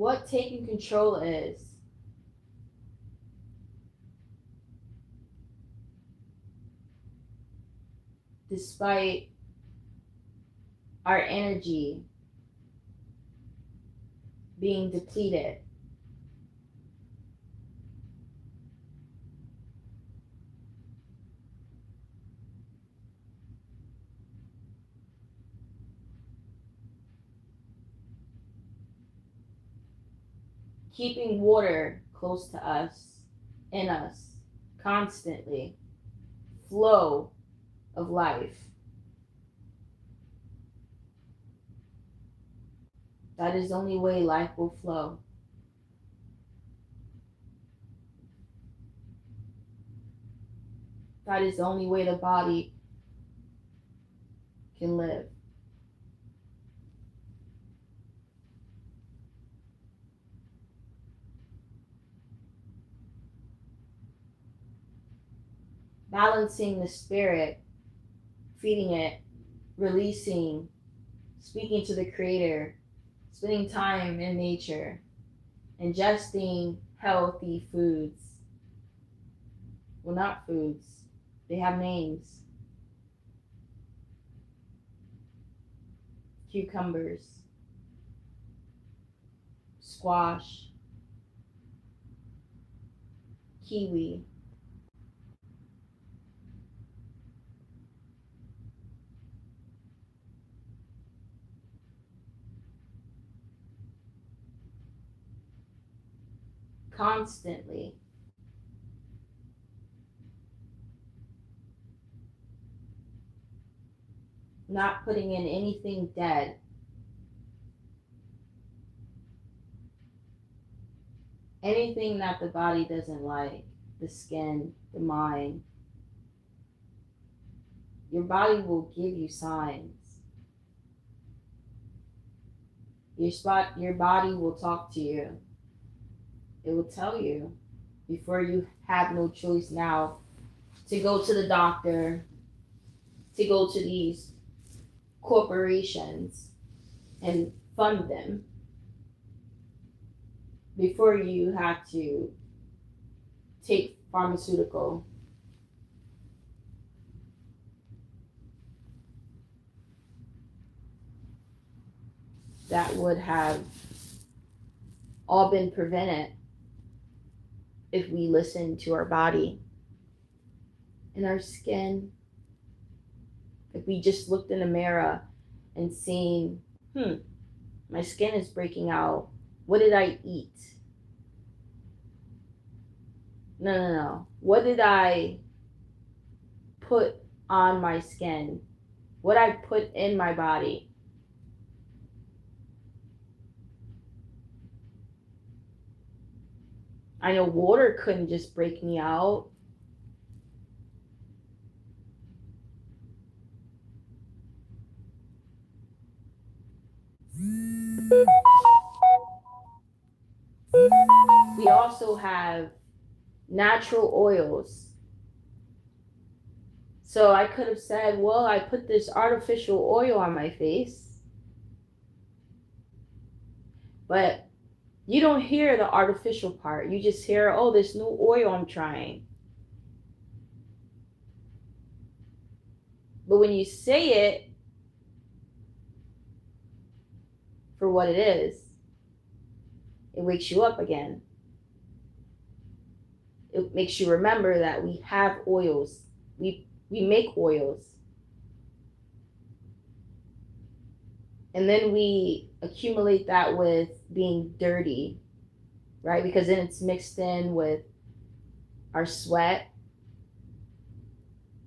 what taking control is. Despite our energy being depleted, keeping water close to us, in us, constantly, flow of life. That is the only way life will flow. That is the only way the body can live. Balancing the spirit, feeding it, releasing, speaking to the creator, spending time in nature, ingesting healthy foods. Well, not foods, they have names. Cucumbers, squash, kiwi. Constantly. Not putting in anything dead. Anything that the body doesn't like, the skin, the mind. Your body will give you signs. Your body will talk to you. It will tell you before you have no choice now to go to the doctor, to go to these corporations and fund them, before you have to take pharmaceutical. That would have all been prevented if we listened to our body and our skin. If we just looked in the mirror and seen, my skin is breaking out. What did I eat? No. What did I put on my skin? What I put in my body? I know water couldn't just break me out. We also have natural oils. So I could have said, well, I put this artificial oil on my face. But you don't hear the artificial part. You just hear, oh, this new oil I'm trying. But when you say it for what it is, it wakes you up again. It makes you remember that we have oils. We make oils. And then we accumulate that with being dirty, right? Because then it's mixed in with our sweat,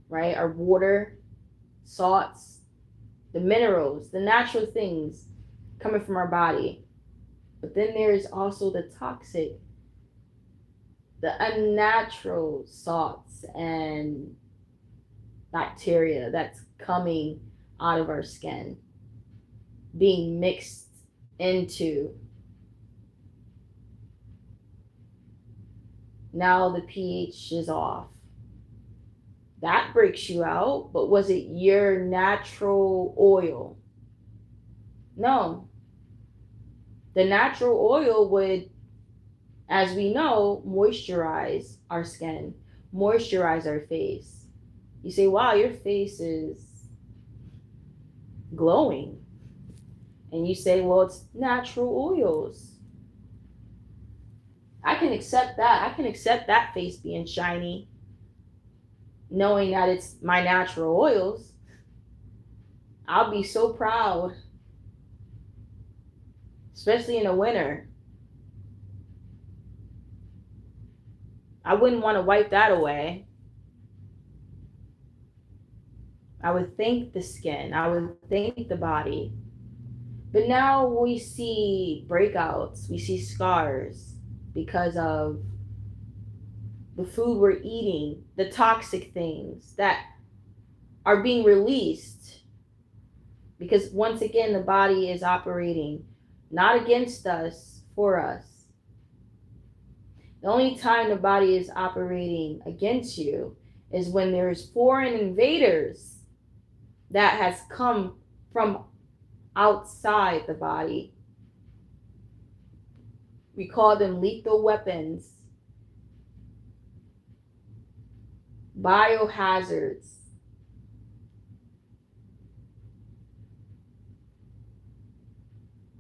right? Our water, salts, the minerals, the natural things coming from our body. But then there's also the toxic, the unnatural salts and bacteria that's coming out of our skin, being mixed into. Now the pH is off. That breaks you out, but was it your natural oil? No. The natural oil would, as we know, moisturize our skin, moisturize our face. You say, wow, your face is glowing. And you say, well, it's natural oils. I can accept that. I can accept that face being shiny, knowing that it's my natural oils. I'll be so proud, especially in the winter. I wouldn't want to wipe that away. I would thank the skin, I would thank the body. But now we see breakouts, we see scars because of the food we're eating, the toxic things that are being released. Because once again, the body is operating not against us, for us. The only time the body is operating against you is when there's foreign invaders that has come from outside the body. We call them lethal weapons, biohazards.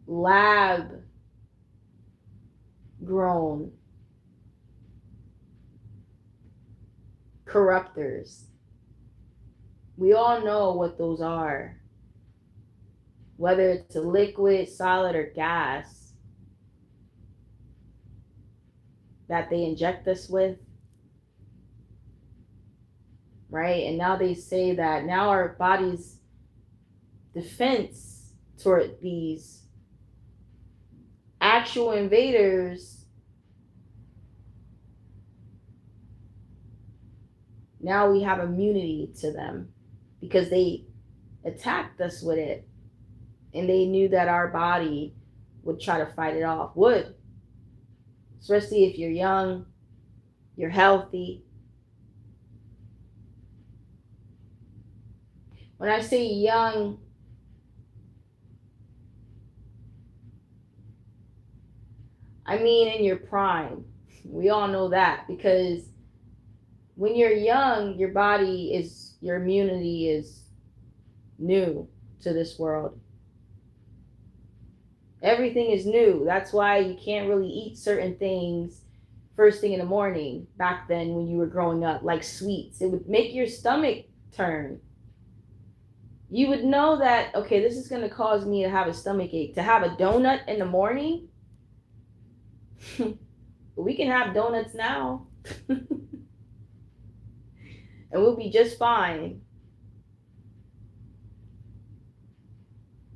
Lab grown corruptors. We all know what those are, whether it's a liquid, solid, or gas that they inject us with, right? And now they say that now our body's defense toward these actual invaders, now we have immunity to them because they attacked us with it, and they knew that our body would try to fight it off. Would, especially if you're young, you're healthy. When I say young, I mean in your prime. We all know that, because when you're young, your body is, your immunity is new to this world. Everything is new. That's why you can't really eat certain things first thing in the morning back then when you were growing up, like sweets. It would make your stomach turn. You would know that, okay, this is going to cause me to have a stomach ache. To have a donut in the morning, we can have donuts now. And we'll be just fine.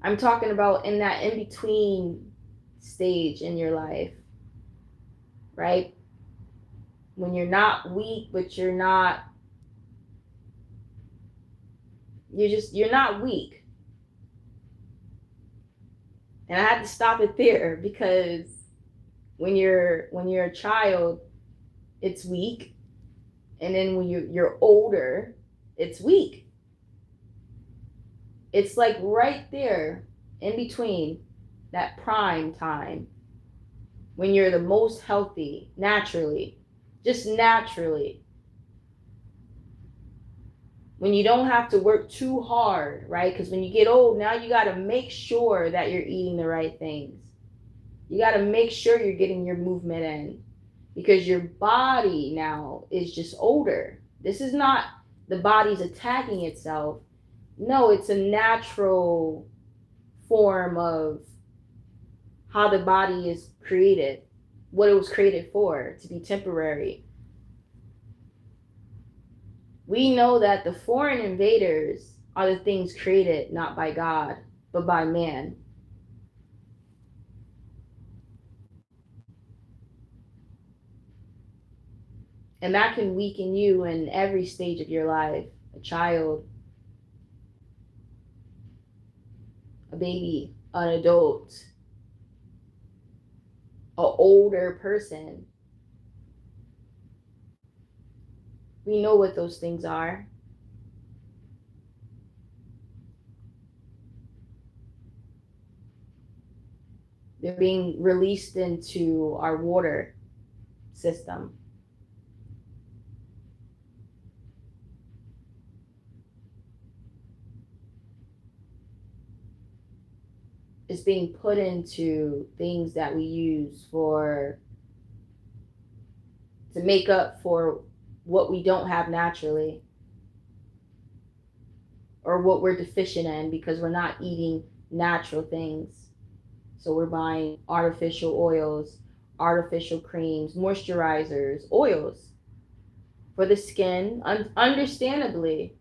I'm talking about in that in-between stage in your life, right? When you're not weak, but you're not weak. And I had to stop it there, because when you're a child, it's weak. And then when you're older, it's weak. It's like right there in between, that prime time, when you're the most healthy, naturally, just naturally. When you don't have to work too hard, right? Because when you get old, now you got to make sure that you're eating the right things. You got to make sure you're getting your movement in, because your body now is just older. This is not the body's attacking itself. No, it's a natural form of how the body is created, what it was created for, to be temporary. We know that the foreign invaders are the things created not by God, but by man. And that can weaken you in every stage of your life. A child, a baby, an adult, an older person. We know what those things are. They're being released into our water system. It's being put into things that we use to make up for what we don't have naturally, or what we're deficient in because we're not eating natural things. So we're buying artificial oils, artificial creams, moisturizers, oils for the skin, understandably,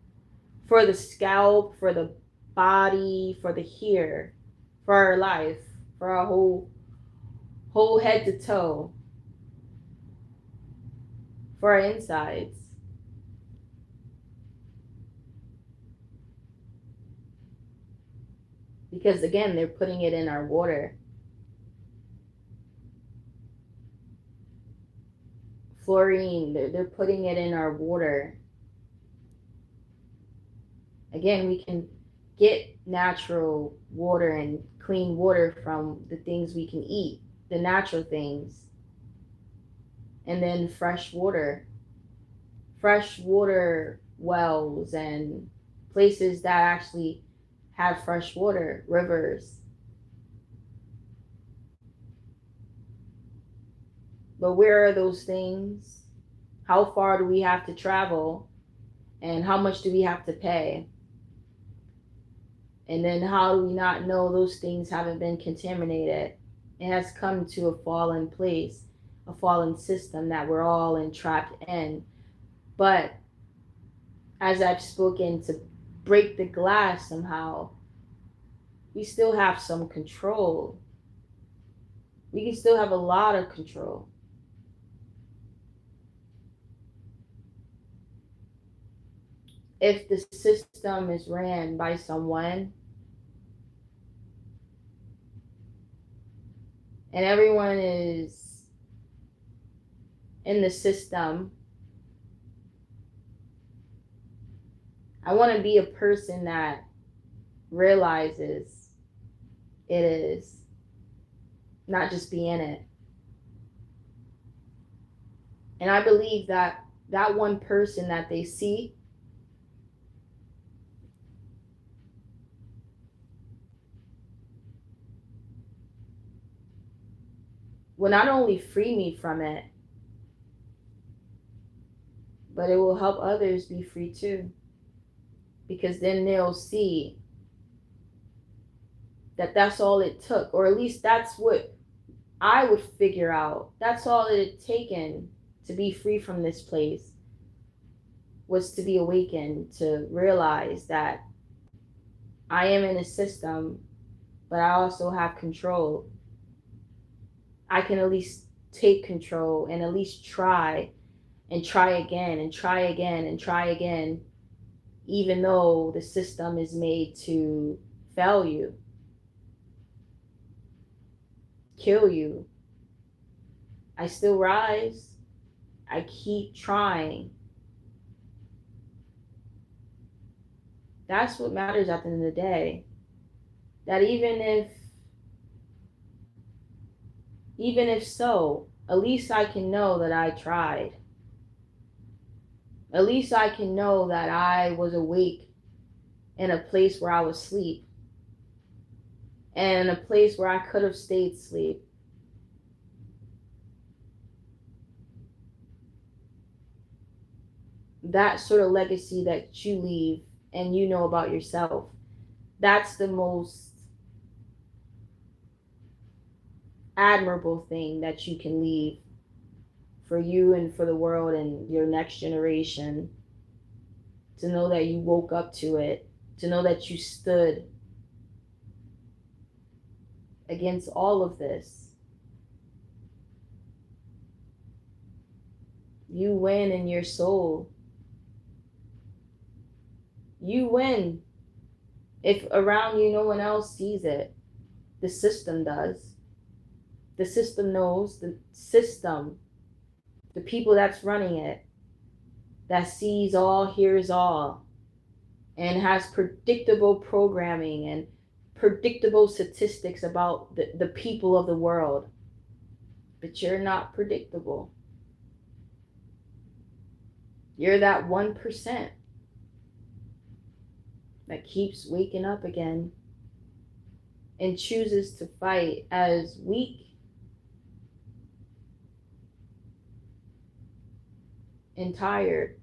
for the scalp, for the body, for the hair, for our life, for our whole head to toe, for our insides. Because again, they're putting it in our water. Fluorine, they're putting it in our water. Again, we can get natural water and clean water from the things we can eat, the natural things. And then fresh water wells and places that actually have fresh water, rivers. But where are those things? How far do we have to travel? And how much do we have to pay? And then how do we not know those things haven't been contaminated? It has come to a fallen place, a fallen system that we're all entrapped in. But as I've spoken, to break the glass somehow, we still have some control. We can still have a lot of control. If the system is ran by someone and everyone is in the system, I want to be a person that realizes it is, not just be in it. And I believe that that one person that they see will not only free me from it, but it will help others be free too. Because then they'll see that that's all it took, or at least that's what I would figure out. That's all it had taken to be free from this place, was to be awakened, to realize that I am in a system, but I also have control. I can at least take control and at least try and try again and try again and try again, even though the system is made to fail you, kill you. I still rise. I keep trying. That's what matters at the end of the day. That even if so, at least I can know that I tried. At least I can know that I was awake in a place where I was asleep, and a place where I could have stayed asleep. That sort of legacy that you leave and you know about yourself, that's the most admirable thing that you can leave for you and for the world and your next generation. To know that you woke up to it, to know that you stood against all of this. You win in your soul. You win. If around you no one else sees it, the system does. The system knows, the system, the people that's running it, that sees all, hears all, and has predictable programming and predictable statistics about the people of the world. But you're not predictable. You're that 1% that keeps waking up again and chooses to fight as weak and tired.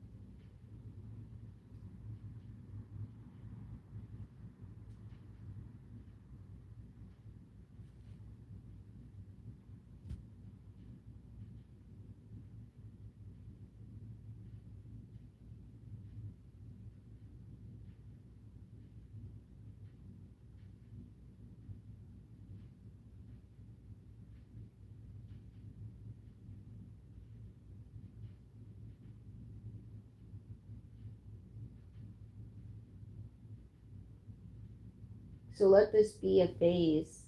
So let this be a phase.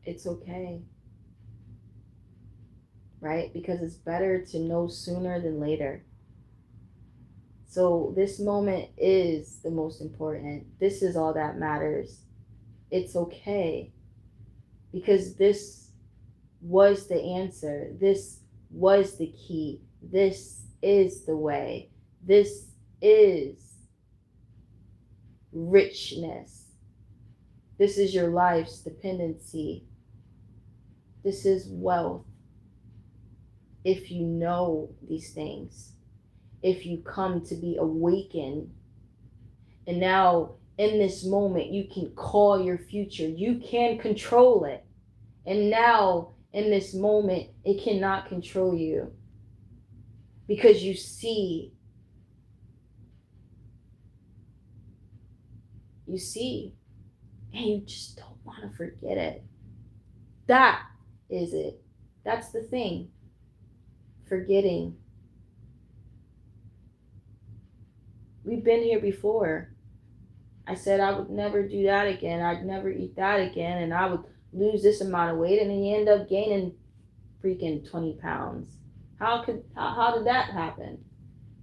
It's okay. Right? Because it's better to know sooner than later. So this moment is the most important. This is all that matters. It's okay. Because this was the answer. This was the key. This is the way. This is richness. This is your life's dependency. This is wealth. If you know these things, if you come to be awakened, and now in this moment you can call your future, you can control it. And now in this moment it cannot control you, because you see, and you just don't want to forget it. That is it. That's the thing. Forgetting. We've been here before. I said I would never do that again. I'd never eat that again. And I would lose this amount of weight. And then you end up gaining freaking 20 pounds. How did that happen?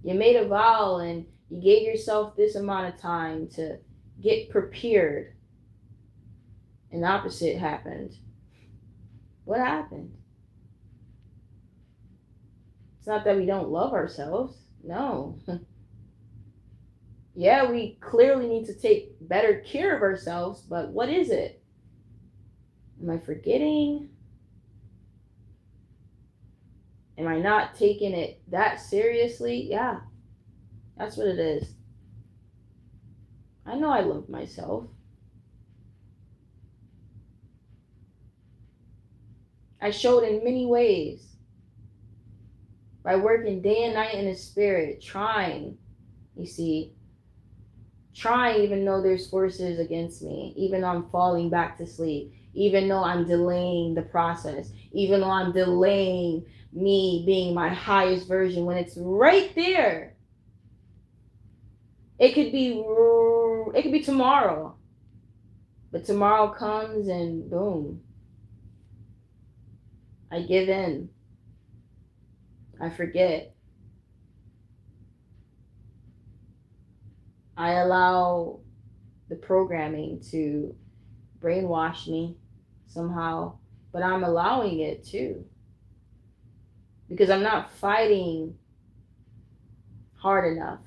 You made a vow and you gave yourself this amount of time to get prepared. And the opposite happened. What happened? It's not that we don't love ourselves. No. Yeah, we clearly need to take better care of ourselves, but what is it? Am I forgetting? Am I not taking it that seriously? Yeah, that's what it is. I know I love myself. I showed in many ways. By working day and night in the spirit, trying, you see, trying even though there's forces against me, even though I'm falling back to sleep, even though I'm delaying the process, even though I'm delaying me being my highest version when it's right there. It could be tomorrow. But tomorrow comes and boom. I give in. I forget. I allow the programming to brainwash me somehow, but I'm allowing it too. Because I'm not fighting hard enough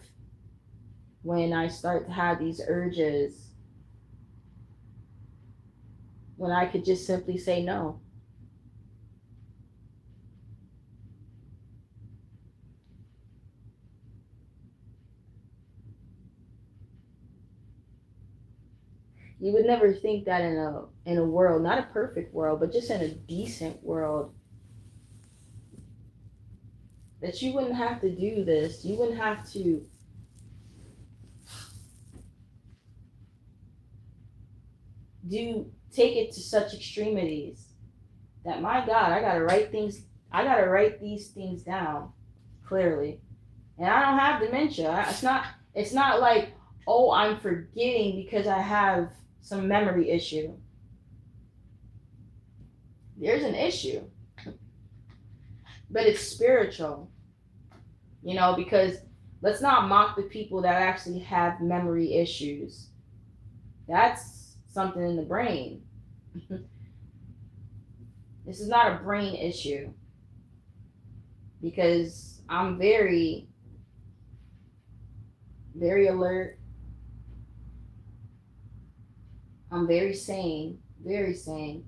when I start to have these urges, when I could just simply say no. You would never think that in a world, not a perfect world, but just in a decent world, that you wouldn't have to do this. You wouldn't have to take it to such extremities that, my God, I gotta write these things down clearly. And I don't have dementia. It's not like, oh, I'm forgetting because I have some memory issue. There's an issue. But it's spiritual. Because Let's not mock the people that actually have memory issues. That's something in the brain. This is not a brain issue, because I'm very, very alert. I'm very sane, very sane.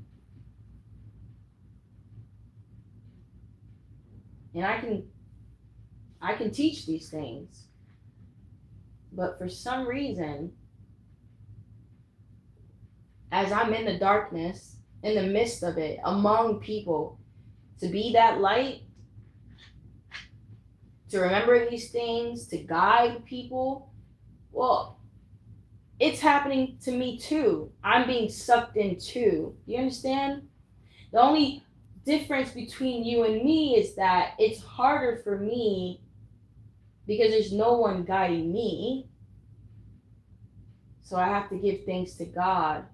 And I can teach these things. But for some reason, as I'm in the darkness, in the midst of it, among people, to be that light, to remember these things, to guide people, well, it's happening to me too. I'm being sucked in too. You understand? The only difference between you and me is that it's harder for me because there's no one guiding me. So I have to give thanks to God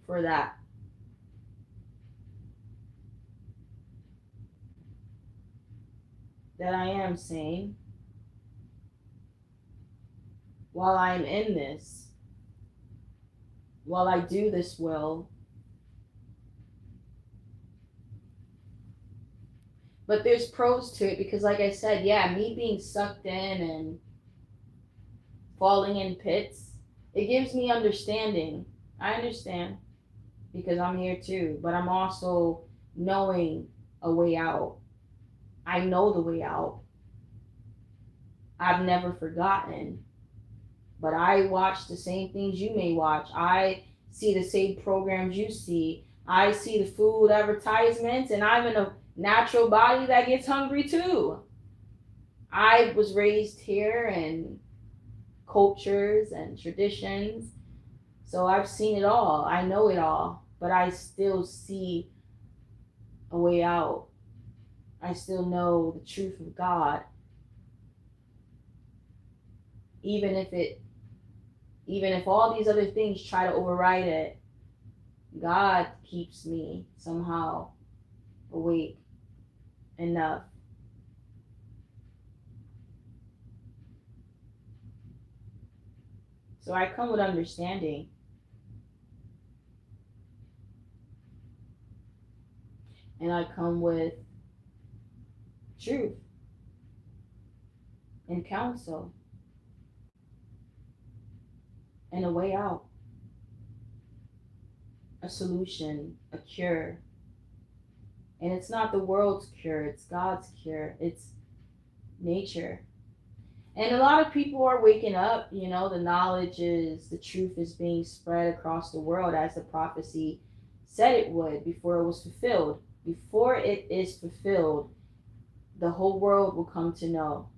for that. That I am sane while I'm in this, while I do this will. But there's pros to it because, like I said, yeah, me being sucked in and falling in pits, it gives me understanding. I understand because I'm here too, but I'm also knowing a way out. I know the way out. I've never forgotten, but I watch the same things you may watch. I see the same programs you see. I see the food advertisements, and I'm in a natural body that gets hungry too. I was raised here in cultures and traditions, so I've seen it all. I know it all, but I still see a way out. I still know the truth of God, even if it, even if all these other things try to override it. God keeps me somehow awake enough. So I come with understanding. And I come with truth and counsel and a way out, a solution, a cure. And it's not the world's cure, it's God's cure, it's nature. And a lot of people are waking up, the knowledge is, the truth is being spread across the world as the prophecy said it would before it was fulfilled. Before it is fulfilled, the whole world will come to know.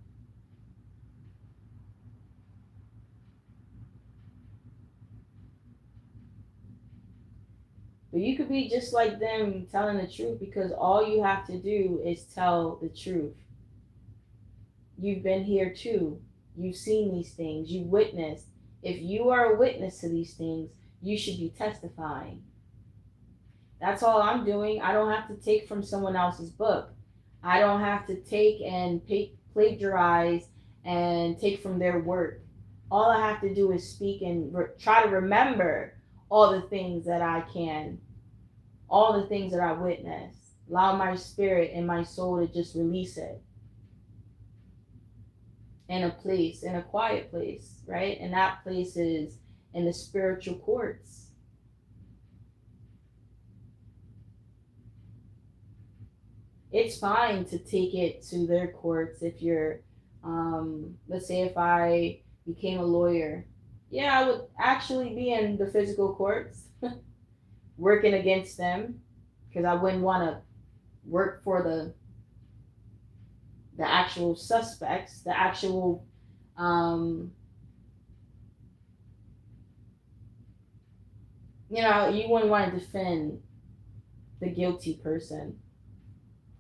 But you could be just like them telling the truth because all you have to do is tell the truth. You've been here too. You've seen these things. You witnessed. If you are a witness to these things, you should be testifying. That's all I'm doing. I don't have to take from someone else's book. I don't have to take and plagiarize and take from their work. All I have to do is speak and try to remember all the things that I can, all the things that I witness. Allow my spirit and my soul to just release it in a place, in a quiet place, right? And that place is in the spiritual courts. It's fine to take it to their courts if you're, let's say if I became a lawyer. Yeah, I would actually be in the physical courts working against them because I wouldn't want to work for the actual suspects, the actual you wouldn't want to defend the guilty person.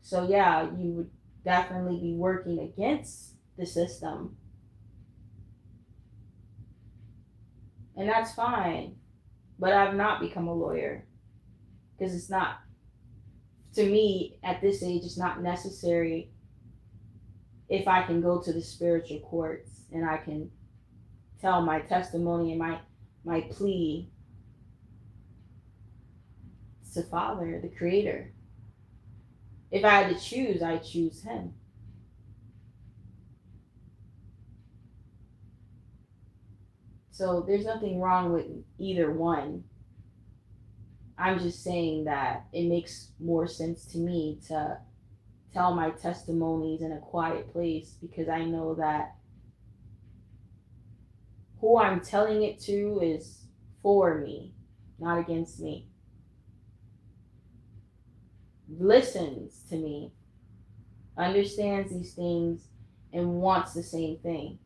So yeah, you would definitely be working against the system. And that's fine. But I've not become a lawyer because it's not, to me at this age, it's not necessary. if I can go to the spiritual courts and I can tell my testimony and my plea to Father, the Creator. If I had to choose, I choose Him. So there's nothing wrong with either one. I'm just saying that it makes more sense to me to tell my testimonies in a quiet place, because I know that who I'm telling it to is for me, not against me. Listens to me, understands these things, and wants the same thing.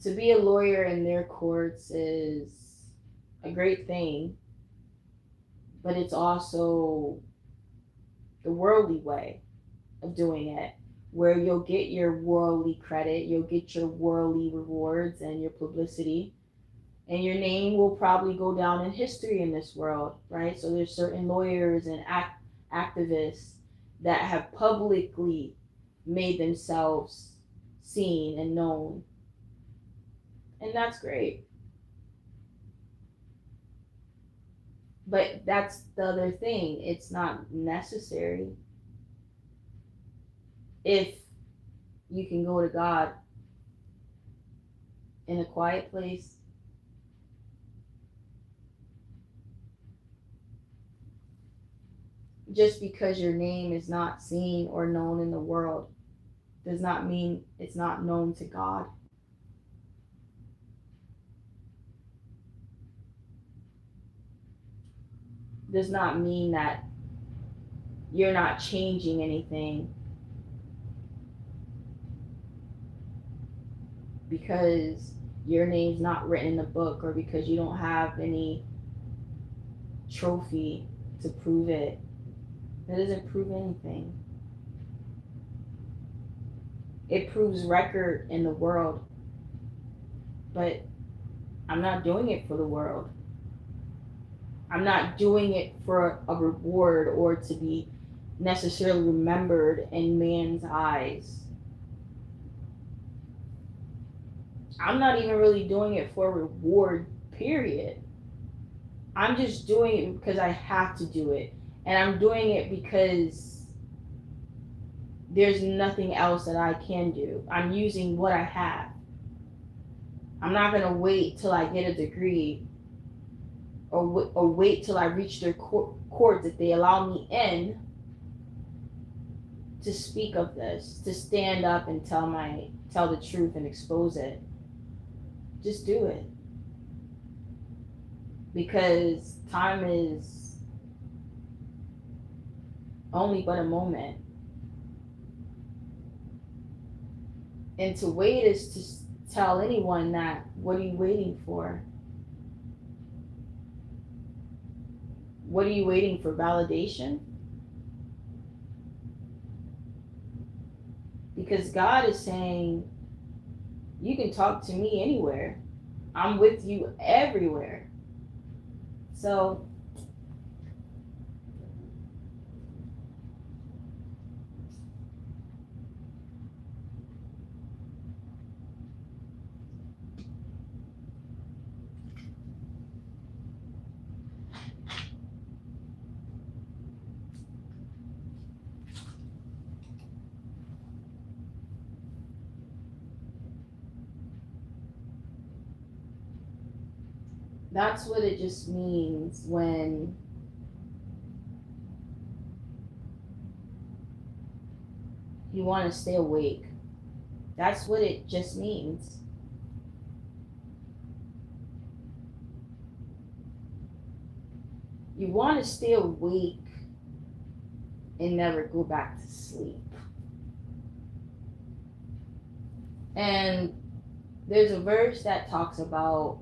To be a lawyer in their courts is a great thing, but it's also the worldly way of doing it, where you'll get your worldly credit, you'll get your worldly rewards and your publicity, and your name will probably go down in history in this world, right? So there's certain lawyers and activists that have publicly made themselves seen and known, and that's great. But that's the other thing, it's not necessary if you can go to God in a quiet place. Just because your name is not seen or known in the world does not mean it's not known to God. Does not mean that you're not changing anything because your name's not written in a book, or because you don't have any trophy to prove it. That doesn't prove anything. It proves record in the world, but I'm not doing it for the world. I'm not doing it for a reward or to be necessarily remembered in man's eyes. I'm not even really doing it for a reward, period. I'm just doing it because I have to do it. And I'm doing it because there's nothing else that I can do. I'm using what I have. I'm not going to wait till I get a degree, or wait till I reach their court that they allow me in to speak of this, to stand up and tell the truth and expose it. Just do it. Because time is only but a moment. And to wait is to tell anyone that, what are you waiting for? What are you waiting for? Validation? Because God is saying, you can talk to me anywhere. I'm with you everywhere. So that's what it just means when you want to stay awake. That's what it just means. You want to stay awake and never go back to sleep. And there's a verse that talks about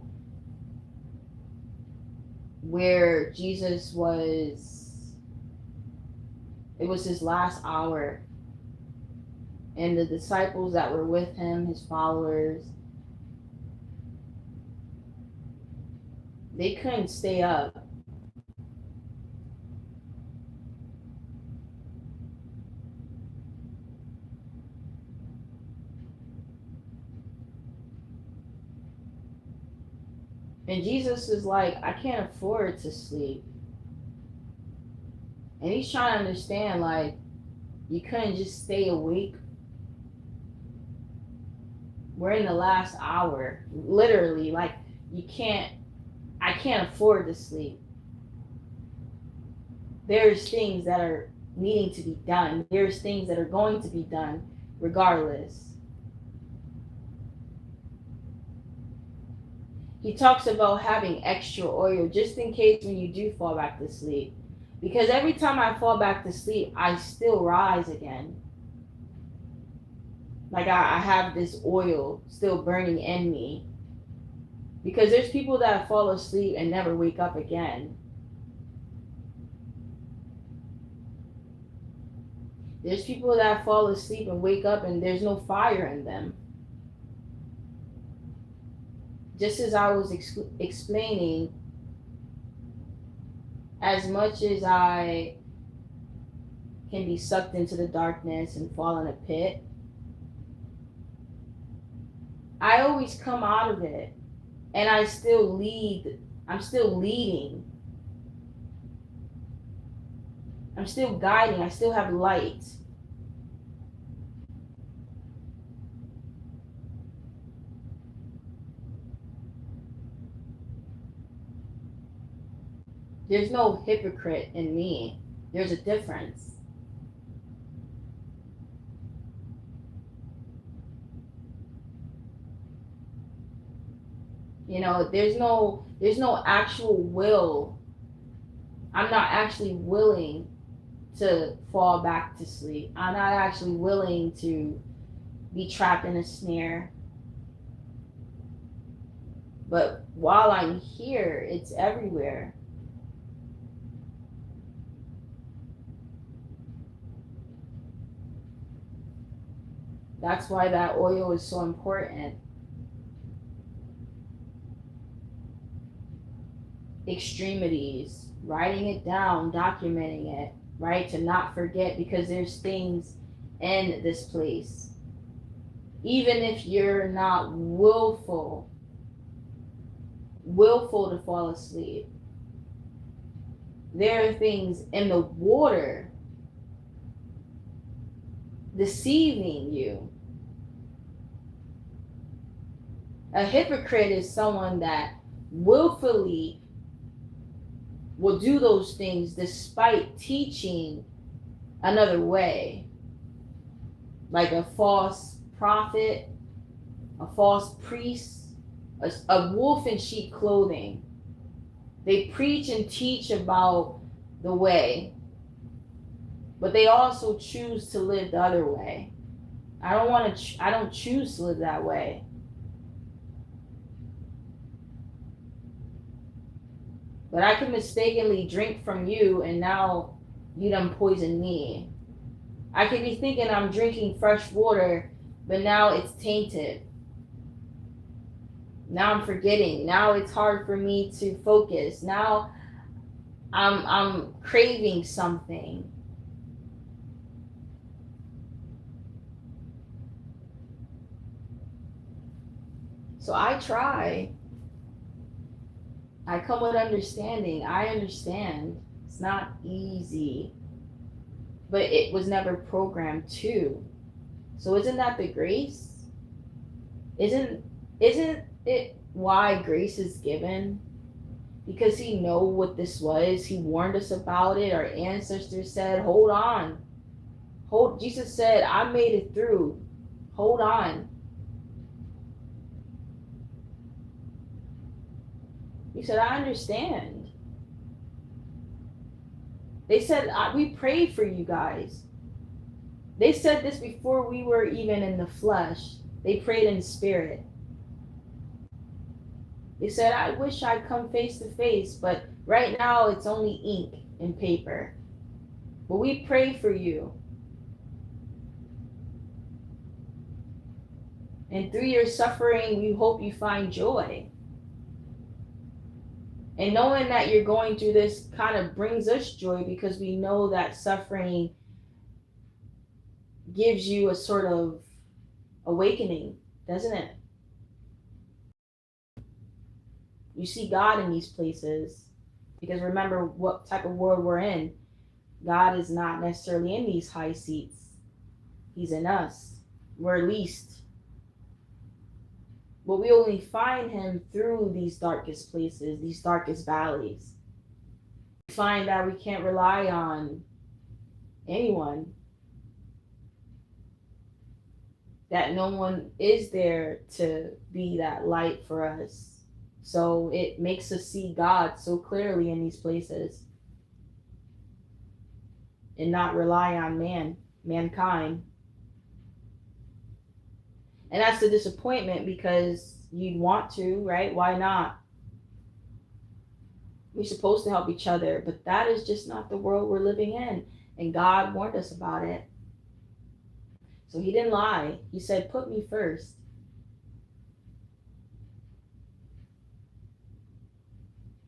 where Jesus it was his last hour, and the disciples that were with him, his followers, they couldn't stay up. And Jesus is like, I can't afford to sleep. And he's trying to understand, like, you couldn't just stay awake. We're in the last hour. Literally, like, I can't afford to sleep. There's things that are needing to be done. There's things that are going to be done regardless. He talks about having extra oil just in case when you do fall back to sleep. Because every time I fall back to sleep, I still rise again. Like I have this oil still burning in me. Because there's people that fall asleep and never wake up again. There's people that fall asleep and wake up and there's no fire in them. Just as I was explaining, as much as I can be sucked into the darkness and fall in a pit, I always come out of it and I still lead. I'm still leading. I'm still guiding. I still have light. There's no hypocrite in me. There's a difference. You know, there's no actual will. I'm not actually willing to fall back to sleep. I'm not actually willing to be trapped in a snare. But while I'm here, it's everywhere. That's why that oil is so important. Extremities, writing it down, documenting it, right? To not forget, because there's things in this place. Even if you're not willful to fall asleep, there are things in the water deceiving you. A hypocrite is someone that willfully will do those things despite teaching another way. Like a false prophet, a false priest, a wolf in sheep clothing. They preach and teach about the way, but they also choose to live the other way. I don't choose to live that way. But I could mistakenly drink from you and now you done poison me. I could be thinking I'm drinking fresh water, but now it's tainted. Now I'm forgetting. Now it's hard for me to focus. Now I'm craving something. So I try. I come with understanding. I understand. It's not easy. But it was never programmed to. So isn't that the grace? Isn't it why grace is given? Because he know what this was. He warned us about it. Our ancestors said, hold on. Jesus said, I made it through. Hold on. He said, I understand. They said, we prayed for you guys. They said this before we were even in the flesh. They prayed in spirit. They said, I wish I'd come face to face, but right now it's only ink and paper. But we pray for you. And through your suffering, we hope you find joy. And knowing that you're going through this kind of brings us joy, because we know that suffering gives you a sort of awakening, doesn't it? You see God in these places. Because remember what type of world we're in. God is not necessarily in these high seats. He's in us. We're least. But we only find him through these darkest places, these darkest valleys. We find that we can't rely on anyone. That no one is there to be that light for us. So it makes us see God so clearly in these places. And not rely on mankind. And that's the disappointment, because you'd want to, right? Why not? We're supposed to help each other, but that is just not the world we're living in. And God warned us about it. So he didn't lie. He said, put me first.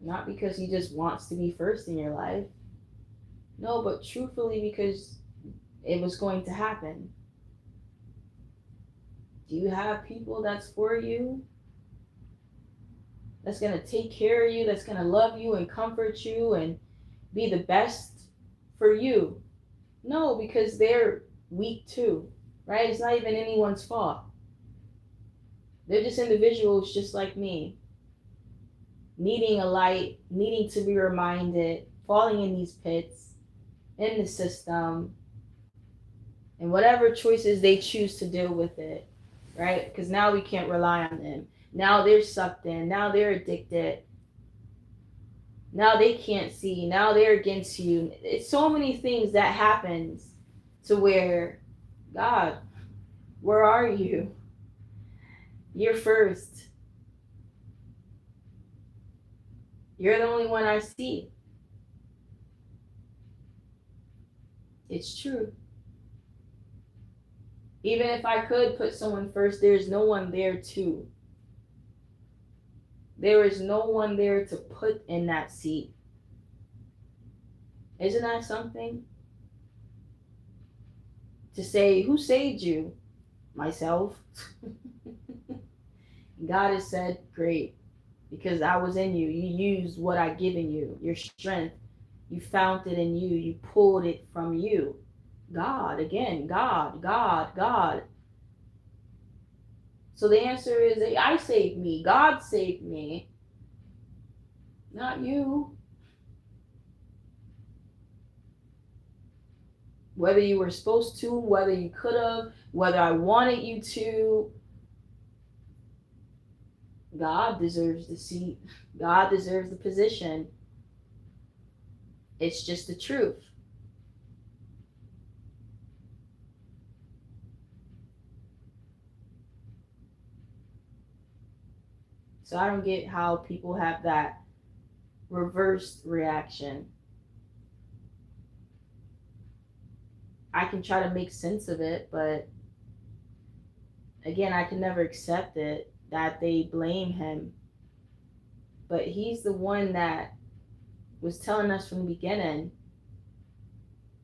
Not because he just wants to be first in your life. No, but truthfully because it was going to happen. Do you have people that's for you? That's going to take care of you, that's going to love you and comfort you and be the best for you? No, because they're weak too, right? It's not even anyone's fault. They're just individuals just like me, needing a light, needing to be reminded, falling in these pits, in the system, and whatever choices they choose to deal with it, right? Because now we can't rely on them. Now they're sucked in. Now they're addicted. Now they can't see. Now they're against you. It's so many things that happens to where, God, where are you? You're first. You're the only one I see. It's true. Even if I could put someone first, there's no one there to. There is no one there to put in that seat. Isn't that something? To say, who saved you? Myself. God has said, great, because I was in you. You used what I given you, your strength. You found it in you. You pulled it from you. God, again, God, God, God. So the answer is, I saved me. God saved me. Not you. Whether you were supposed to, whether you could have, whether I wanted you to, God deserves the seat. God deserves the position. It's just the truth. So I don't get how people have that reversed reaction. I can try to make sense of it, but again, I can never accept it that they blame him. But he's the one that was telling us from the beginning,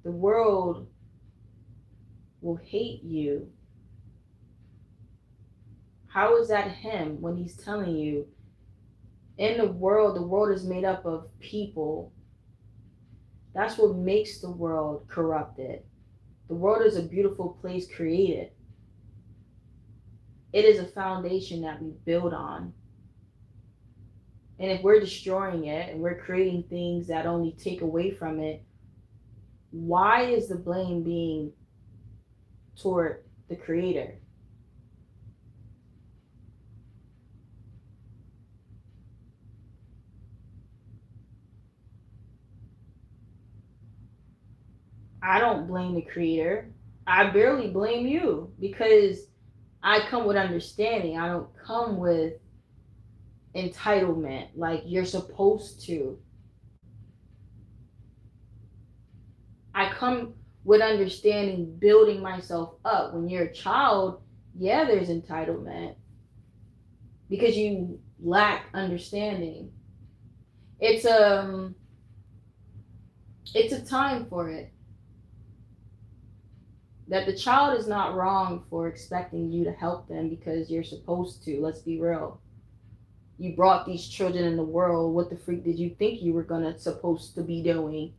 the world will hate you. How is that him when he's telling you, in the world is made up of people. That's what makes the world corrupted. The world is a beautiful place created. It is a foundation that we build on. And if we're destroying it and we're creating things that only take away from it, why is the blame being toward the creator? I don't blame the creator. I barely blame you, because I come with understanding. I don't come with entitlement like you're supposed to. I come with understanding, building myself up. When you're a child, yeah, there's entitlement because you lack understanding. It's a time for it. That the child is not wrong for expecting you to help them because you're supposed to. Let's be real. You brought these children in the world. What the freak did you think you were gonna supposed to be doing?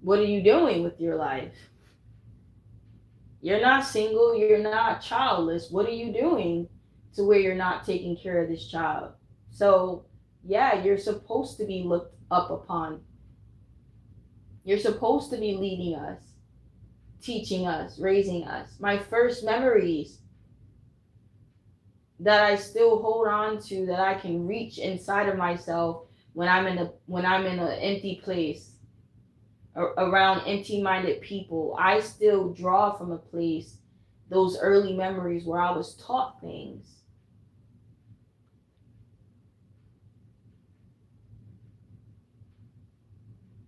What are you doing with your life? You're not single, you're not childless. What are you doing to where you're not taking care of this child? So, yeah, you're supposed to be looked up upon. You're supposed to be leading us, teaching us, raising us. My first memories that I still hold on to, that I can reach inside of myself when I'm in an empty place, around empty-minded people, I still draw from a place, those early memories where I was taught things.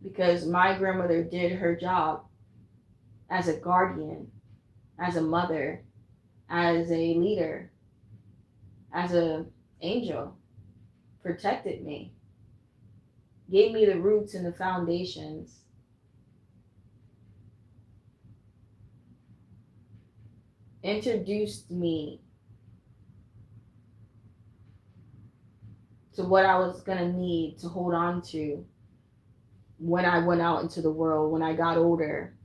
Because my grandmother did her job as a guardian, as a mother, as a leader, as a angel, protected me, gave me the roots and the foundations, introduced me to what I was going to need to hold on to when I went out into the world, when I got older,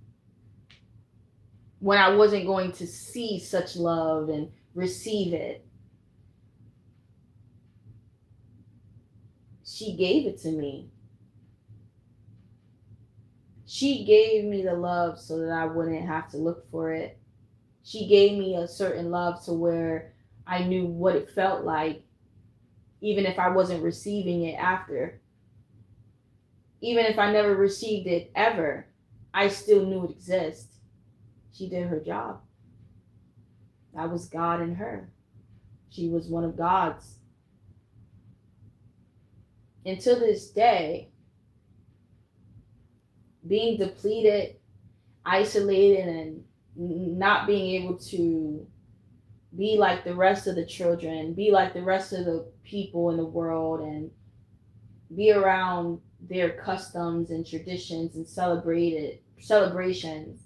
when I wasn't going to see such love and receive it. She gave it to me. She gave me the love so that I wouldn't have to look for it. She gave me a certain love to where I knew what it felt like, even if I wasn't receiving it after. Even if I never received it ever, I still knew it existed. She did her job. That was God in her. She was one of God's. Until this day, being depleted, isolated, and not being able to be like the rest of the children, be like the rest of the people in the world, and be around their customs and traditions and celebrations.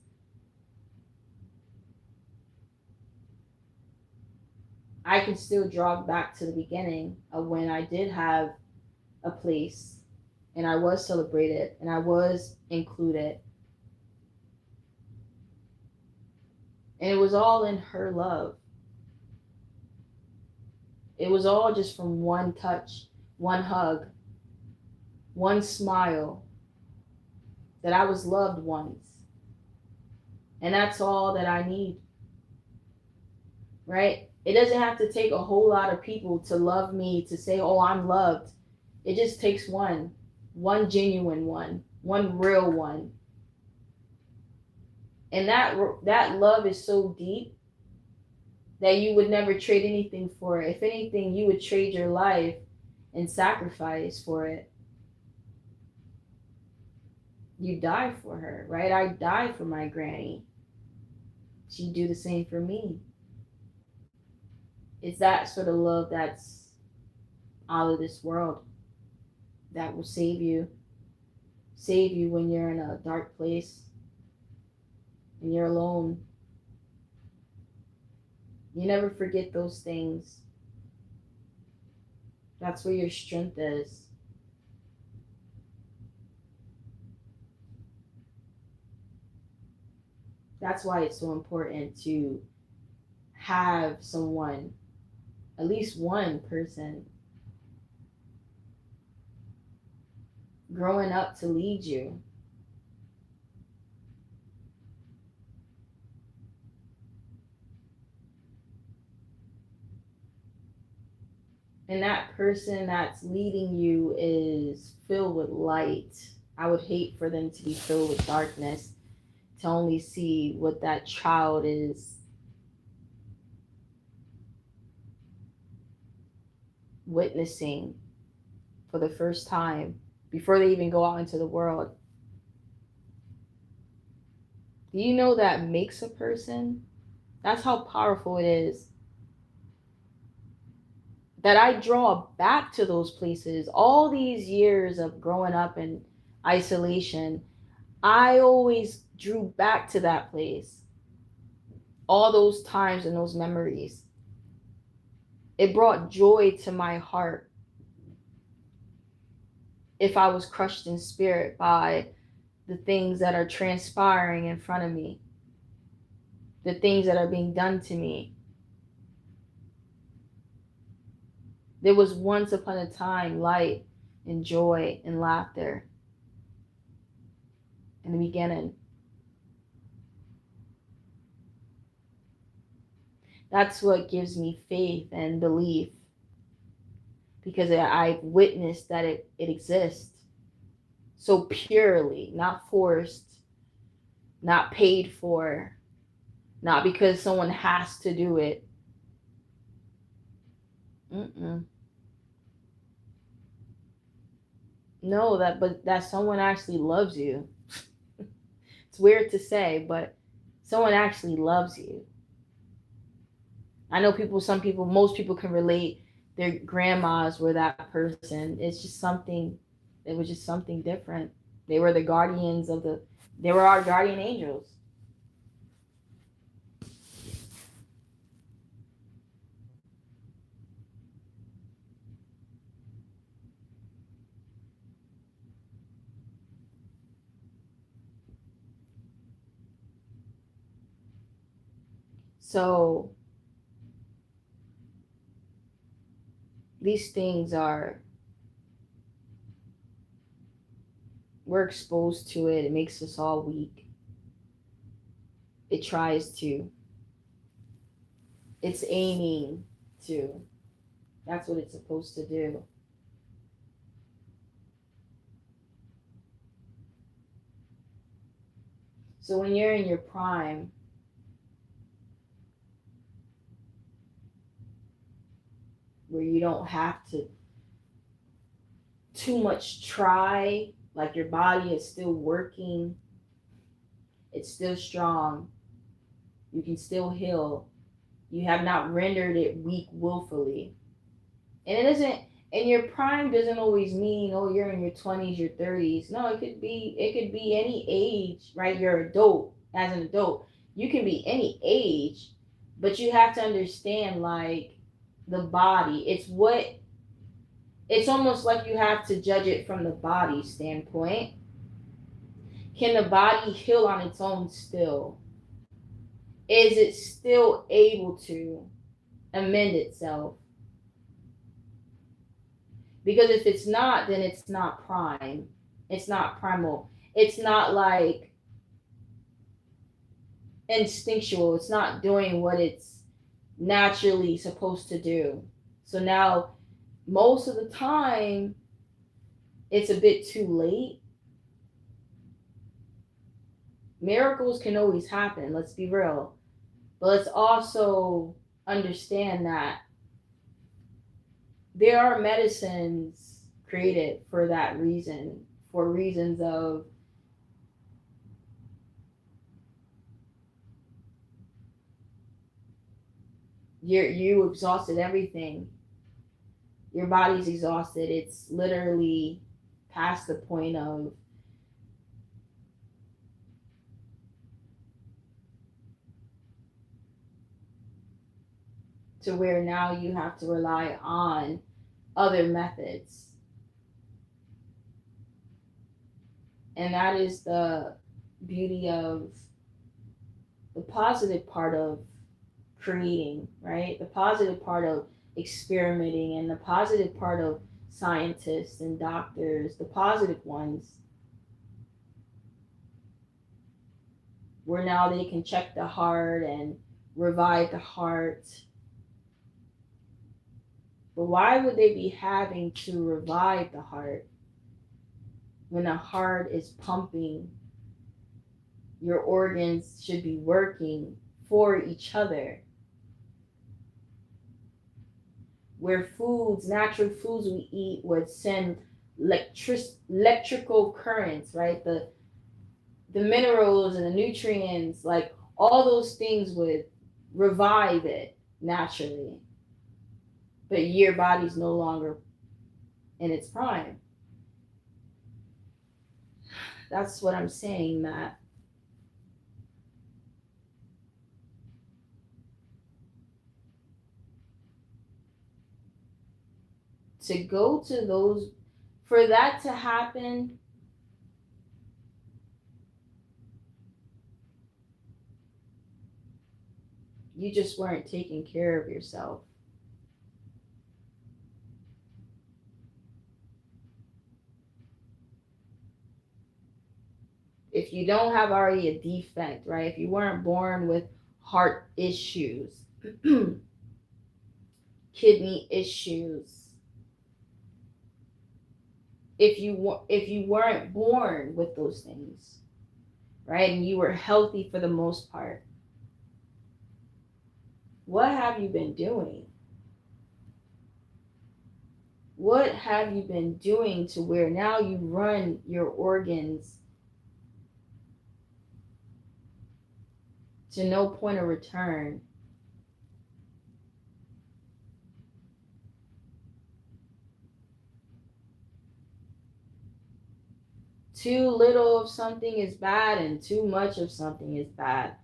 I can still draw back to the beginning of when I did have a place and I was celebrated and I was included. And it was all in her love. It was all just from one touch, one hug, one smile, that I was loved once. And that's all that I need. Right? It doesn't have to take a whole lot of people to love me, to say, oh, I'm loved. It just takes one genuine one real one. And that love is so deep that you would never trade anything for it. If anything, you would trade your life and sacrifice for it. You die for her, right? I died for my granny. She'd do the same for me. It's that sort of love that's out of this world, that will save you when you're in a dark place and you're alone. You never forget those things. That's where your strength is. That's why it's so important to have someone, at least one person, growing up to lead you. And that person that's leading you is filled with light. I would hate for them to be filled with darkness, to only see what that child is witnessing for the first time before they even go out into the world. Do you know that makes a person? That's how powerful it is. That I draw back to those places. All these years of growing up in isolation, I always drew back to that place. All those times and those memories. It brought joy to my heart. if I was crushed in spirit by the things that are transpiring in front of me, the things that are being done to me. There was once upon a time light and joy and laughter in the beginning. That's what gives me faith and belief, because I've witnessed that it exists so purely, not forced, not paid for, not because someone has to do it. Mm-mm. No, but that someone actually loves you. It's weird to say, but someone actually loves you. I know some people, most people can relate. Their grandmas were that person. It's just something. It was just something different. They were the guardians of the. They were our guardian angels. So these things are. We're exposed to it. It makes us all weak. It tries to. It's aiming to. That's what it's supposed to do. So when you're in your prime, where you don't have to too much try, like your body is still working, it's still strong, you can still heal, you have not rendered it weak willfully. And it isn't, and your prime doesn't always mean, oh, you're in your 20s, your 30s. No, it could be any age, right? You're adult, as an adult, you can be any age, but you have to understand, like, the body, it's almost like you have to judge it from the body standpoint. Can the body heal on its own still? Is it still able to amend itself? Because if it's not, then it's not prime. It's not primal. It's not like instinctual. It's not doing what it's naturally supposed to do. So now, most of the time, it's a bit too late. Miracles can always happen, let's be real. But let's also understand that there are medicines created for that reason, for reasons of you exhausted everything. Your body's exhausted. It's literally past the point of to where now you have to rely on other methods. And that is the beauty of the positive part of creating, right? The positive part of experimenting, and the positive part of scientists and doctors, the positive ones, where now they can check the heart and revive the heart. But why would they be having to revive the heart when the heart is pumping? Your organs should be working for each other. Where natural foods we eat would send electrical currents, right? The minerals and the nutrients, like all those things would revive it naturally. But your body's no longer in its prime. That's what I'm saying, Matt. To go to those For that to happen, you just weren't taking care of yourself. If you don't have already a defect, right? If you weren't born with heart issues, kidney issues, if you weren't born with those things, right? And you were healthy for the most part, what have you been doing? What have you been doing to where now you run your organs to no point of return? Too little of something is bad and too much of something is bad.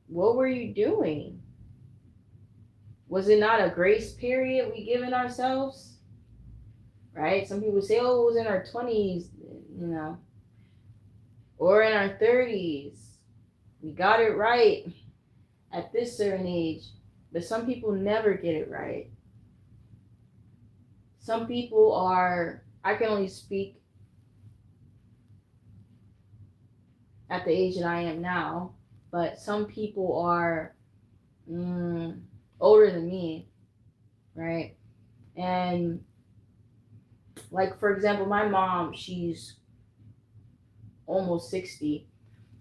What were you doing? Was it not a grace period we given ourselves? Right? Some people say, oh, it was in our 20s, or in our 30s. We got it right at this certain age. But some people never get it right. Some people are, I can only speak at the age that I am now, but some people are older than me, right? And like, for example, my mom, she's almost 60.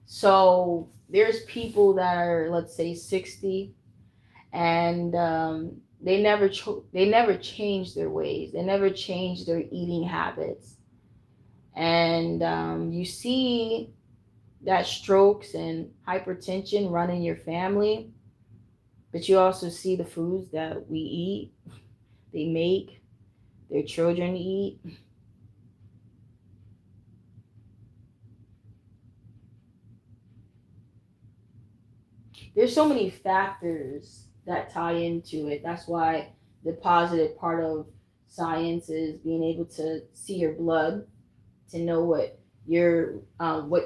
So there's people that are, let's say, 60, and they never change their ways. They never change their eating habits. And you see that strokes and hypertension run in your family, but you also see the foods that we eat, they make, their children eat. There's so many factors that tie into it. That's why the positive part of science is being able to see your blood, to know what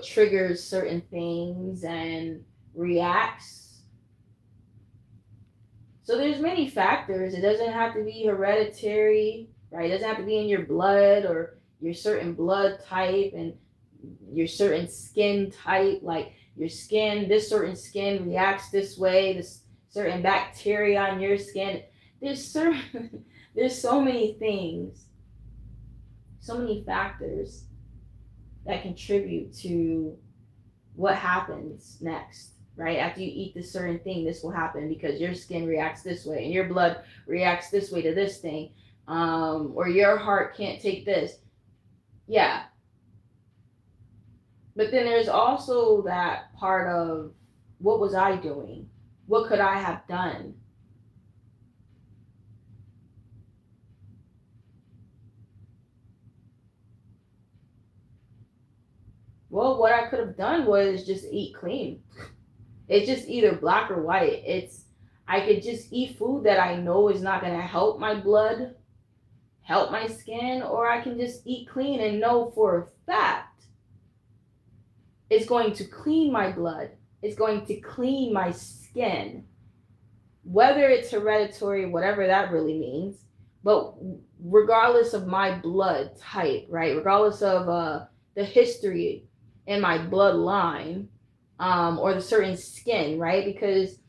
triggers certain things and reacts. So there's many factors. It doesn't have to be hereditary, right? It doesn't have to be in your blood or your certain blood type and your certain skin type. Like your skin, this certain skin reacts this way, this certain bacteria on your skin. There's so many things, so many factors that contribute to what happens next, right? After you eat this certain thing, this will happen because your skin reacts this way and your blood reacts this way to this thing, or your heart can't take this. Yeah. But then there's also that part of, what was I doing? What could I have done? Well, what I could have done was just eat clean. It's just either black or white. I could just eat food that I know is not going to help my blood, help my skin, or I can just eat clean and know for a fact it's going to clean my blood. It's going to clean my skin. Whether it's hereditary, whatever that really means, but regardless of my blood type, right? Regardless of the history in my bloodline, or the certain skin, right? Because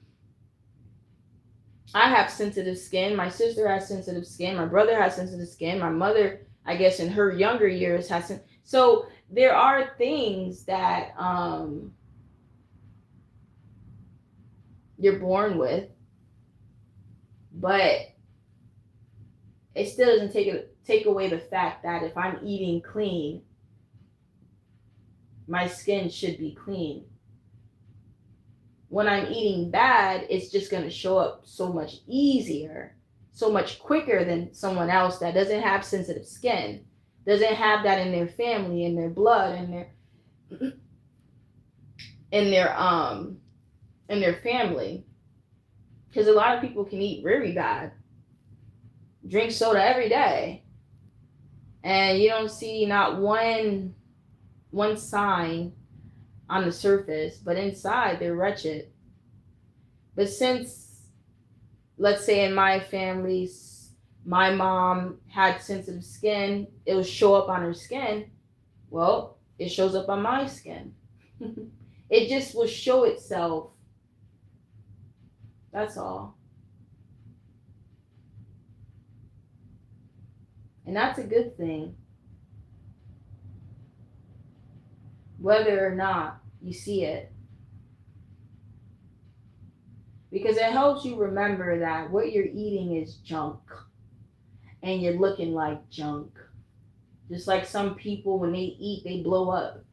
I have sensitive skin. My sister has sensitive skin. My brother has sensitive skin. My mother, I guess, in her younger years has. So there are things that you're born with, but it still doesn't take away the fact that if I'm eating clean, my skin should be clean. When I'm eating bad, it's just going to show up so much easier, so much quicker than someone else that doesn't have sensitive skin, doesn't have that in their family, in their blood, in their family. Because a lot of people can eat really bad, drink soda every day, and you don't see not one sign on the surface, but inside they're wretched. But since, let's say in my family, my mom had sensitive skin, it will show up on her skin. Well, it shows up on my skin. It just will show itself. That's all. And that's a good thing. Whether or not you see it. Because it helps you remember that what you're eating is junk. And you're looking like junk. Just like some people, when they eat, they blow up.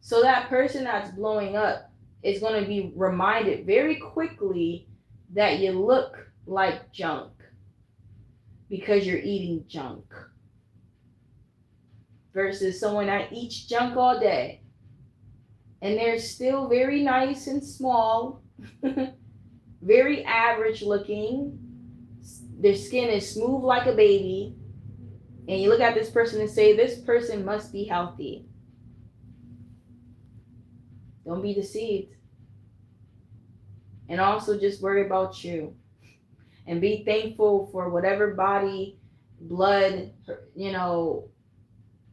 So that person that's blowing up is going to be reminded very quickly that you look like junk because you're eating junk. Versus someone that eats junk all day and they're still very nice and small, very average looking, their skin is smooth like a baby, and you look at this person and say, this person must be healthy. Don't be deceived. And also just worry about you. And be thankful for whatever body, blood,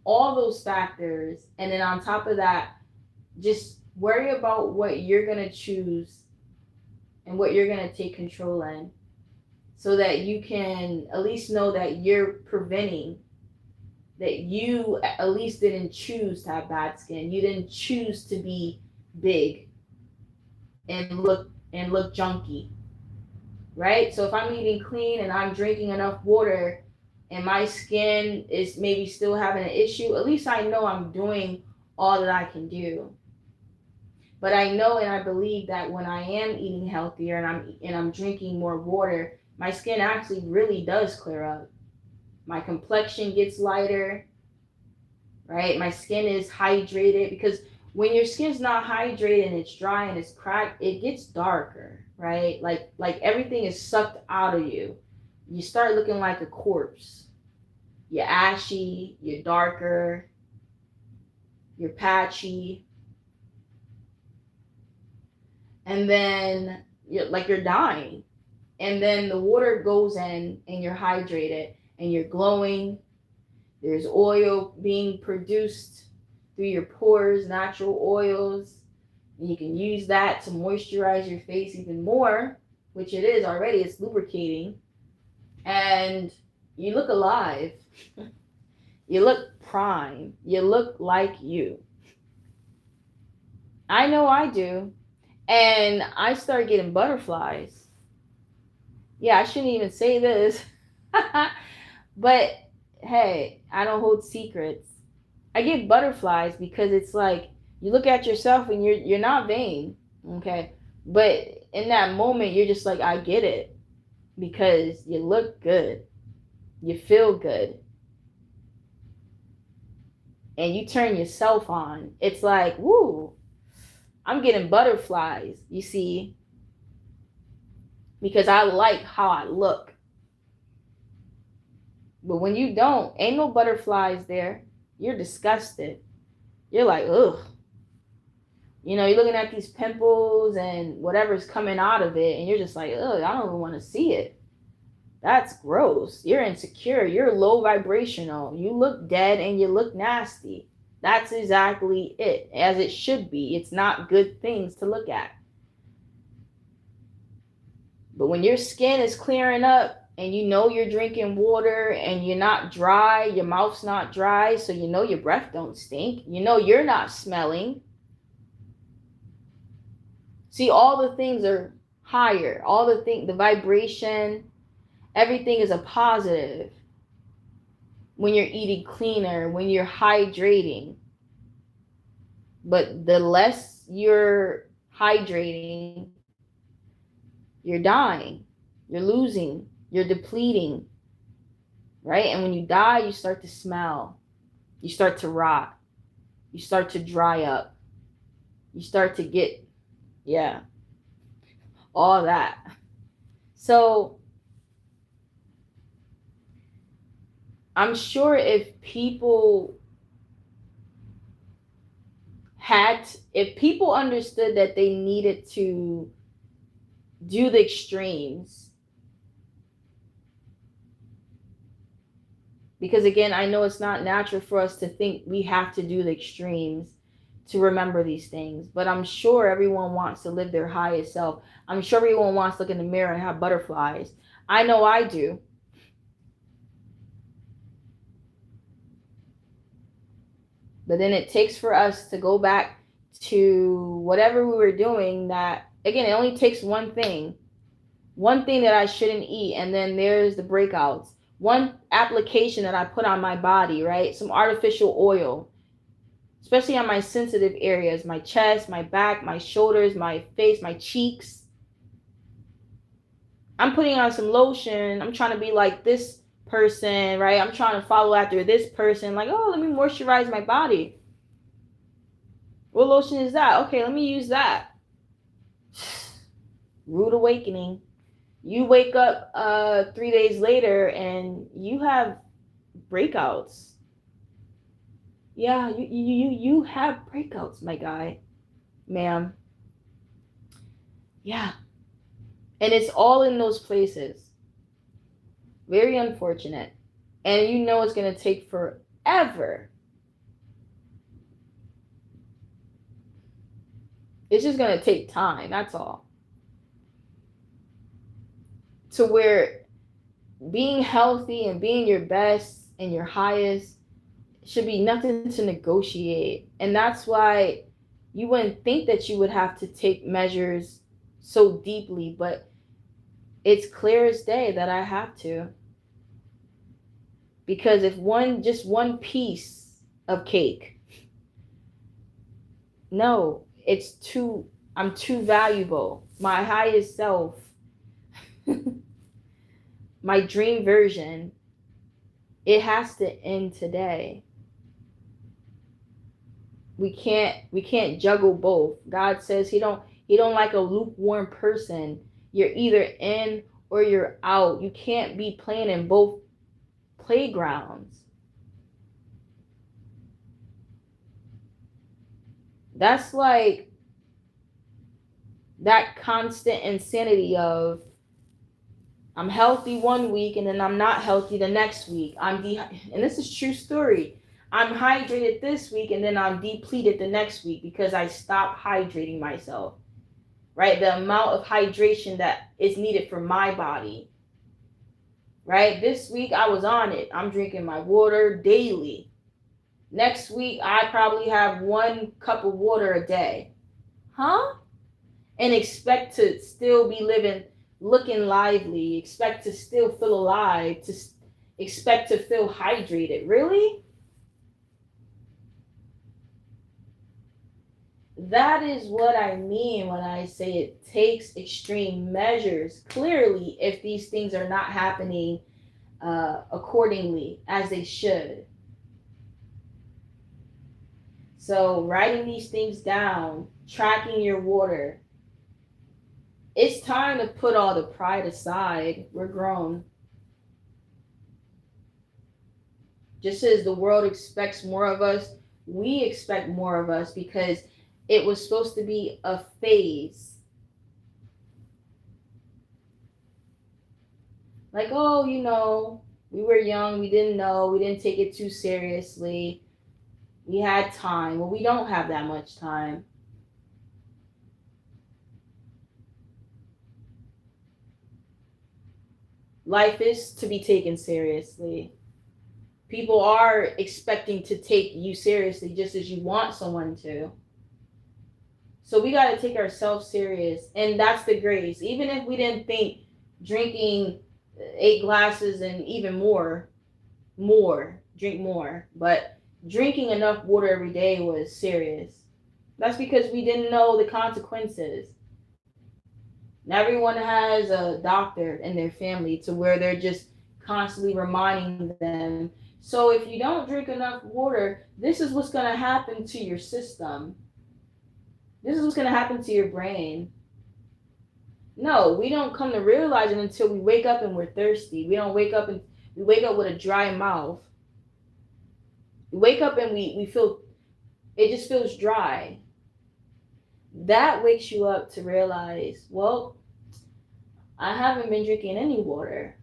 all those factors. And then on top of that, just worry about what you're going to choose and what you're going to take control in, so that you can at least know that you're preventing, that you at least didn't choose to have bad skin. You didn't choose to be big and look junky, right? So if I'm eating clean and I'm drinking enough water and my skin is maybe still having an issue, at least I know I'm doing all that I can do. But I know and I believe that when I am eating healthier and I'm drinking more water, my skin actually really does clear up. My complexion gets lighter, right? My skin is hydrated, because when your skin's not hydrated and it's dry and it's cracked, it gets darker, right? Like everything is sucked out of you. You start looking like a corpse. You're ashy, you're darker, you're patchy. And then you're dying. And then the water goes in and you're hydrated and you're glowing. There's oil being produced through your pores, natural oils. And you can use that to moisturize your face even more, which it is already. It's lubricating. And you look alive. You look prime. You look like you. I know I do. And I start getting butterflies. Yeah, I shouldn't even say this. But hey, I don't hold secrets. I get butterflies because it's like you look at yourself and you're not vain, okay? But in that moment you're just like, I get it, because you look good. You feel good. And you turn yourself on. It's like, woo, I'm getting butterflies, you see? Because I like how I look. But when you don't, ain't no butterflies there. You're disgusted. You're like, ugh. You're looking at these pimples and whatever's coming out of it, and you're just like, ugh, I don't even want to see it. That's gross. You're insecure. You're low vibrational. You look dead and you look nasty. That's exactly it, as it should be. It's not good things to look at. But when your skin is clearing up and you're drinking water and you're not dry, your mouth's not dry, so your breath don't stink. You're not smelling. See, all the things are higher. All the vibration, everything is a positive when you're eating cleaner, when you're hydrating. But the less you're hydrating, you're dying, you're losing, you're depleting, right? And when you die, you start to smell, you start to rot, you start to dry up, you start to get, all that. So I'm sure if people understood that they needed to do the extremes, because again, I know it's not natural for us to think we have to do the extremes to remember these things, but I'm sure everyone wants to live their highest self. I'm sure everyone wants to look in the mirror and have butterflies. I know I do. But then it takes for us to go back to whatever we were doing that, again, it only takes one thing that I shouldn't eat, and then there's the breakouts. One application that I put on my body, right? Some artificial oil, especially on my sensitive areas, my chest, my back, my shoulders, my face, my cheeks. I'm putting on some lotion. I'm trying to be like this person, right? I'm trying to follow after this person. Like, oh, let me moisturize my body. What lotion is that? Okay, let me use that. Rude awakening. You wake up 3 days later and you have breakouts. Yeah, you have breakouts, my guy, ma'am. Yeah. And it's all in those places. Very unfortunate. And you know it's going to take forever. It's just going to take time. That's all. To where being healthy and being your best and your highest should be nothing to negotiate. And that's why you wouldn't think that you would have to take measures so deeply, but it's clear as day that I have to. Because if just one piece of cake, no, I'm too valuable. My highest self, my dream version, it has to end today. We can't juggle both. God says he don't like a lukewarm person. You're either in or you're out. You can't be playing in both playgrounds. That's like that constant insanity of I'm healthy one week and then I'm not healthy the next week. And this is true story. I'm hydrated this week and then I'm depleted the next week because I stopped hydrating myself. Right? The amount of hydration that is needed for my body. Right? This week I was on it. I'm drinking my water daily. Next week I probably have 1 cup of water a day. Huh? And expect to still be looking lively, expect to still feel alive, to expect to feel hydrated. Really? That is what I mean when I say it takes extreme measures. Clearly, if these things are not happening accordingly as they should. So, writing these things down, tracking your water. It's time to put all the pride aside. We're grown. Just as the world expects more of us, we expect more of us because it was supposed to be a phase. Like, oh, we were young, we didn't know, we didn't take it too seriously. We had time. Well, we don't have that much time. Life is to be taken seriously. People are expecting to take you seriously just as you want someone to. So we got to take ourselves serious. And that's the grace. Even if we didn't think drinking 8 glasses and even more, drink more. But drinking enough water every day was serious. That's because we didn't know the consequences. Everyone has a doctor in their family to where they're just constantly reminding them. So if you don't drink enough water, this is what's going to happen to your system. This is what's going to happen to your brain. No, we don't come to realize it until we wake up and we're thirsty. We wake up with a dry mouth. We wake up and we feel, it just feels dry. That wakes you up to realize, well, I haven't been drinking any water.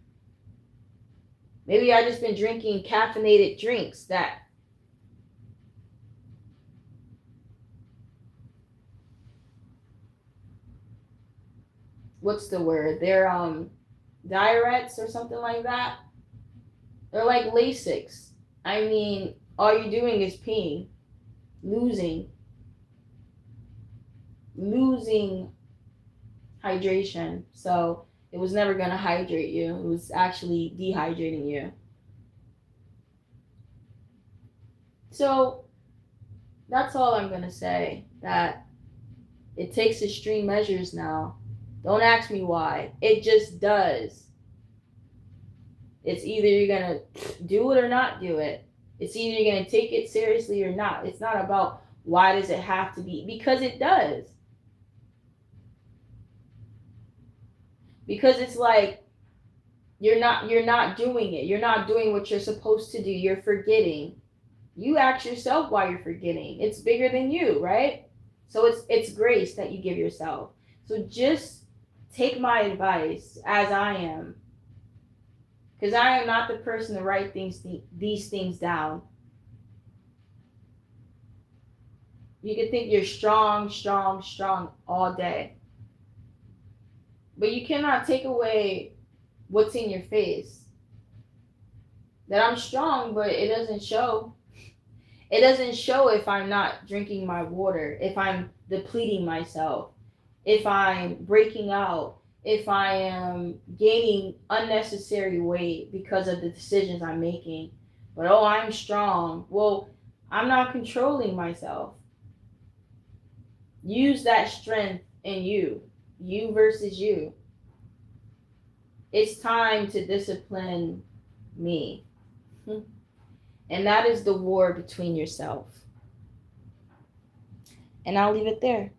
Maybe I just been drinking caffeinated drinks that, what's the word? They're diuretics or something like that. They're like Lasix. I mean, all you're doing is peeing, losing, losing hydration. So it was never gonna hydrate you. It was actually dehydrating you. So that's all I'm gonna say. That it takes extreme measures now. Don't ask me why. It just does. It's either you're gonna do it or not do it. It's either you're gonna take it seriously or not. It's not about why does it have to be, because it does. Because it's like you're not doing it. You're not doing what you're supposed to do. You're forgetting. You ask yourself why you're forgetting. It's bigger than you, right? So it's grace that you give yourself. So just take my advice as I am, because I am not the person to write these things down. You can think you're strong, strong, strong all day, but you cannot take away what's in your face. That I'm strong, but it doesn't show. It doesn't show if I'm not drinking my water, if I'm depleting myself, if I'm breaking out, if I am gaining unnecessary weight because of the decisions I'm making. But oh, I'm strong. Well, I'm not controlling myself. Use that strength in you. You versus you. It's time to discipline me. And that is the war between yourself. And I'll leave it there.